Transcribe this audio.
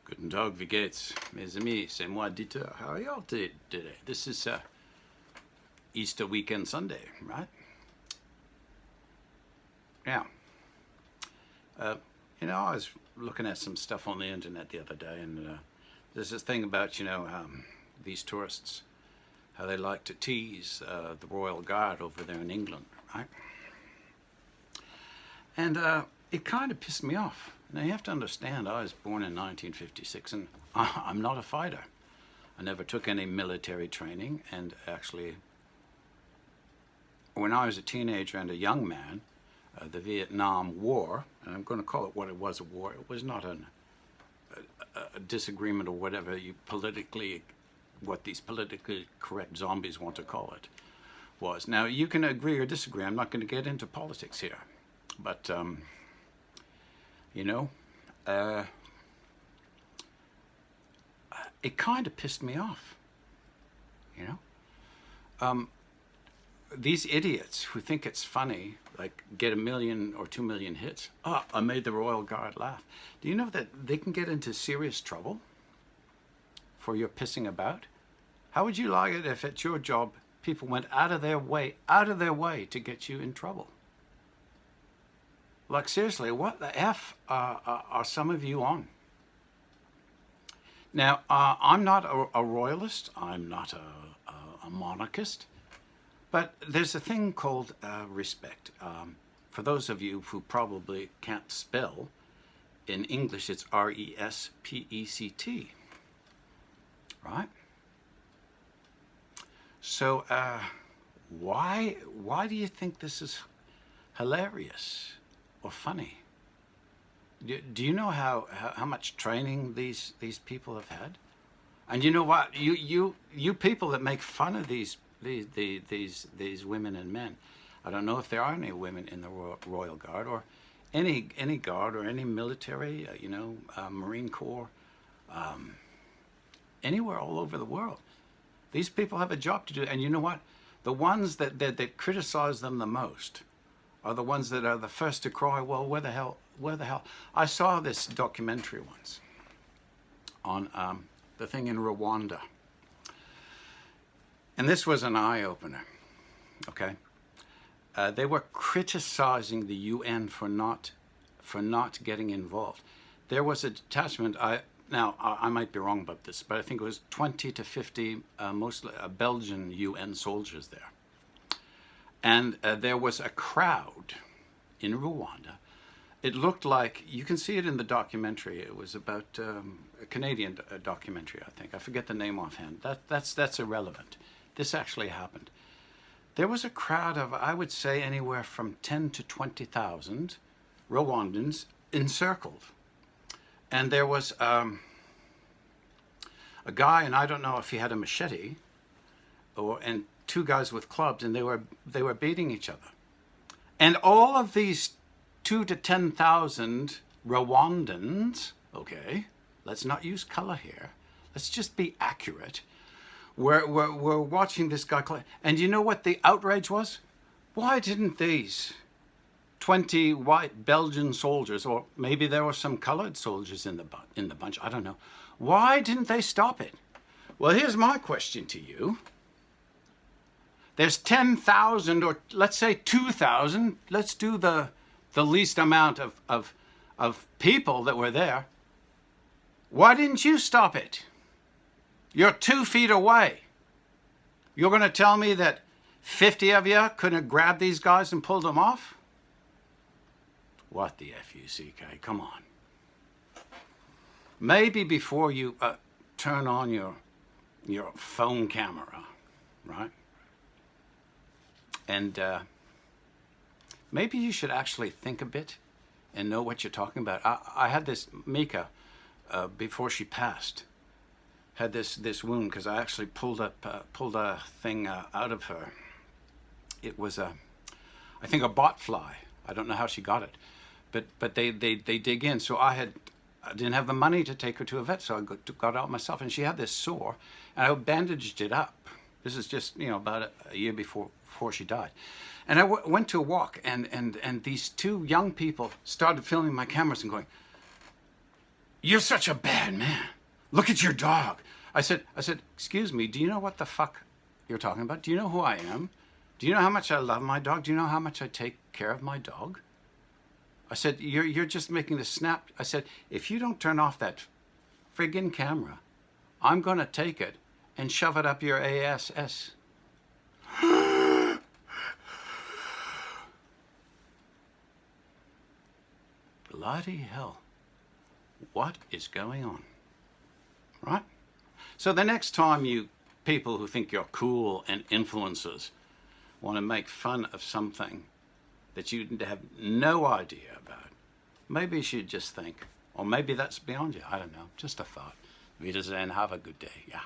Guten Tag, wie geht's? Mes amis, c'est moi, Dieter. How are y'all today? This is Easter weekend Sunday, right? Yeah. I was looking at some stuff on the internet the other day, and there's this thing about, these tourists, how they like to tease the Royal Guard over there in England, right? And it kind of pissed me off. Now, you have to understand, I was born in 1956, and I'm not a fighter. I never took any military training, and actually, when I was a teenager and a young man, the Vietnam War, and I'm going to call it what it was, a war. It was not a disagreement or whatever what these politically correct zombies want to call it, was. Now, you can agree or disagree. I'm not going to get into politics here, but it kind of pissed me off, these idiots who think it's funny, like get 1 million or 2 million hits. Oh, I made the Royal Guard laugh. Do you know that they can get into serious trouble for your pissing about? How would you like it if at your job people went out of their way to get you in trouble? Like, seriously, what the F are some of you on? Now, I'm not a royalist. I'm not a monarchist. But there's a thing called respect. For those of you who probably can't spell, in English it's R-E-S-P-E-C-T. Right? So, why do you think this is hilarious or funny? Do you know how much training these people have had? And you know what? You people that make fun of these women and men, I don't know if there are any women in the Royal Guard or any guard or any military, Marine Corps, anywhere all over the world. These people have a job to do, and you know what? The ones that criticize them the most are the ones that are the first to cry, well, where the hell? I saw this documentary once on the thing in Rwanda. And this was an eye-opener, okay? They were criticizing the UN for not getting involved. There was a detachment, I might be wrong about this, but I think it was 20 to 50, mostly Belgian UN soldiers there. And there was a crowd in Rwanda. It looked like, you can see it in the documentary, it was about a Canadian documentary, I think. I forget the name offhand. That's irrelevant. This actually happened. There was a crowd of, I would say, anywhere from 10 to 20,000 Rwandans encircled. And there was a guy, and I don't know if he had a machete, and two guys with clubs, and they were beating each other. And all of these 2 to 10,000 Rwandans, okay, let's not use color here, let's just be accurate, we're watching this guy, and you know what the outrage was? Why didn't these 20 white Belgian soldiers, or maybe there were some colored soldiers in the bunch, I don't know, why didn't they stop it? Well, here's my question to you. There's 10,000, or let's say 2,000, let's do the least amount of people that were there. Why didn't you stop it? You're 2 feet away. You're going to tell me that 50 of you couldn't have grabbed these guys and pulled them off? What the F-U-C-K? Come on. Maybe before you turn on your phone camera, right? And maybe you should actually think a bit and know what you're talking about. I had this, Mika, before she passed, had this wound because I actually pulled a thing out of her. It was I think a bot fly. I don't know how she got it, but they dig in. So I didn't have the money to take her to a vet, so I got out myself, and she had this sore, and I bandaged it up. This is just about a year before she died. And I went to a walk, and these two young people started filming my cameras and going, you're such a bad man. Look at your dog. I said, excuse me, do you know what the fuck you're talking about? Do you know who I am? Do you know how much I love my dog? Do you know how much I take care of my dog? I said, you're just making this snap. I said, if you don't turn off that friggin' camera, I'm going to take it and shove it up your ass. Bloody hell. What is going on? Right? So the next time you people who think you're cool and influencers want to make fun of something that you have no idea about, maybe you should just think, or maybe that's beyond you, I don't know, just a thought. Wiedersehen, have a good day, yeah.